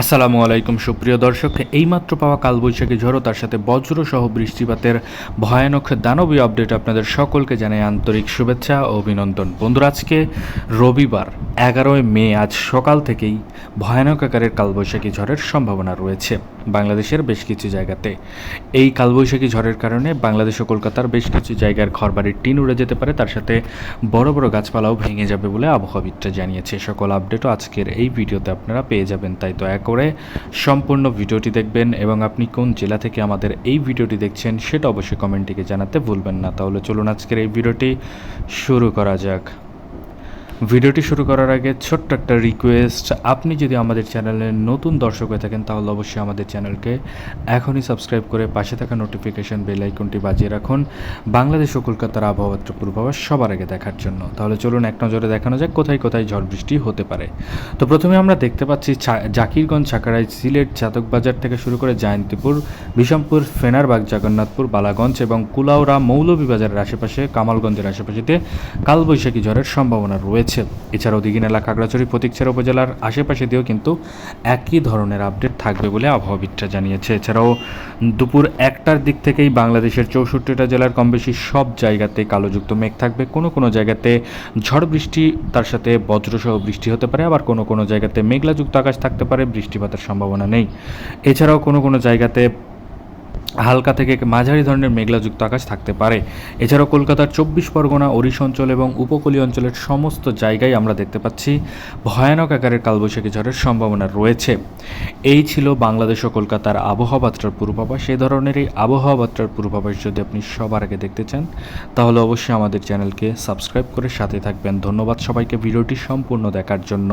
আসসালামু আলাইকুম সুপ্রিয় দর্শক, এইমাত্র পাওয়া কালবৈশাখী ঝড় তার সাথে বজ্রসহ বৃষ্টিপাতের ভয়ানক দানবীয় আপডেট আপনাদের সকলকে জানাই আন্তরিক শুভেচ্ছা ও অভিনন্দন। বন্ধুরা, আজকে রবিবার 11 মে, আজ সকাল থেকেই ভয়ানক আকারের কালবৈশাখী ঝড়ের সম্ভাবনা রয়েছে বাংলাদেশের বেশ কিছু জায়গাতে। এই কালবৈশাখী ঝড়ের কারণে বাংলাদেশ ও কলকাতার বেশ কিছু জায়গার ঘরবাড়ির টিন উড়ে যেতে পারে, তার সাথে বড় বড় গাছপালাও ভেঙে যাবে বলে আবহাওয়াবিদরা জানিয়েছে। সকল আপডেটও আজকের এই ভিডিওতে আপনারা পেয়ে যাবেন, তাই দয়া করে সম্পূর্ণ ভিডিওটি দেখবেন এবং আপনি কোন জেলা থেকে আমাদের এই ভিডিওটি দেখছেন সেটা অবশ্যই কমেন্টে জানাতে ভুলবেন না। তাহলে চলুন আজকের এই ভিডিওটি শুরু করা যাক। ভিডিওটি শুরু করার আগে ছোট্ট একটা রিকোয়েস্ট, আপনি যদি আমাদের চ্যানেলের নতুন দর্শক হয়ে থাকেন তাহলে অবশ্যই আমাদের চ্যানেলকে এখনই সাবস্ক্রাইব করে পাশে থাকা নোটিফিকেশন বেল আইকনটি বাজিয়ে রাখুন বাংলাদেশ ও কলকাতার আবহাওয়ার পূর্বাভাস সবার আগে দেখার জন্য। তাহলে চলুন এক নজরে দেখানো যাক কোথায় কোথায় ঝড় বৃষ্টি হতে পারে। তো প্রথমে আমরা দেখতে পাচ্ছি জাকিরগঞ্জ, ছাকারাই, সিলেট, চাতকবাজার থেকে শুরু করে জয়ন্তীপুর, বিশমপুর, ফেনারবাগ, জগন্নাথপুর, বালাগঞ্জ এবং কুলাউড়া, মৌলভীবাজারের আশেপাশে, কামালগঞ্জের আশেপাশেতে কালবৈশাখী ঝড়ের সম্ভাবনা রয়েছে। এছাড়াও দিঘিনালা, খাগড়াছড়ি, ফটিকছড়ি উপজেলার আশেপাশে দিয়েও কিন্তু একই ধরনের আপডেট থাকবে বলে আবহাওয়াবিদরা জানিয়েছে। এছাড়াও দুপুর 1টার দিক থেকেই বাংলাদেশের 64টা জেলার কম বেশি সব জায়গাতে কালোযুক্ত মেঘ থাকবে। কোনো কোনো জায়গাতে ঝড় বৃষ্টি তার সাথে বজ্রসহ বৃষ্টি হতে পারে, আবার কোনো কোনো জায়গাতে মেঘলাযুক্ত আকাশ থাকতে পারে, বৃষ্টিপাতের সম্ভাবনা নেই। এছাড়াও কোনো কোনো জায়গাতে হালকা থেকে মাঝারি ধরনের মেঘলাযুক্ত আকাশ থাকতে পারে। এছাড়াও কলকাতার 24 পরগনা, ওড়িশ অঞ্চল এবং উপকূলীয় অঞ্চলের সমস্ত জায়গায় আমরা দেখতে পাচ্ছি ভয়ানক আকারের কালবৈশাখী ঝড়ের সম্ভাবনা রয়েছে। এই ছিল বাংলাদেশ ও কলকাতার আবহাওয়া বার্তার পূর্বাভাস। এই ধরনের এই আবহাওয়া বার্তার পূর্বাভাস যদি আপনি সবার আগে দেখতে চান তাহলে অবশ্যই আমাদের চ্যানেলকে সাবস্ক্রাইব করে সাথে থাকবেন। ধন্যবাদ সবাইকে ভিডিওটি সম্পূর্ণ দেখার জন্য।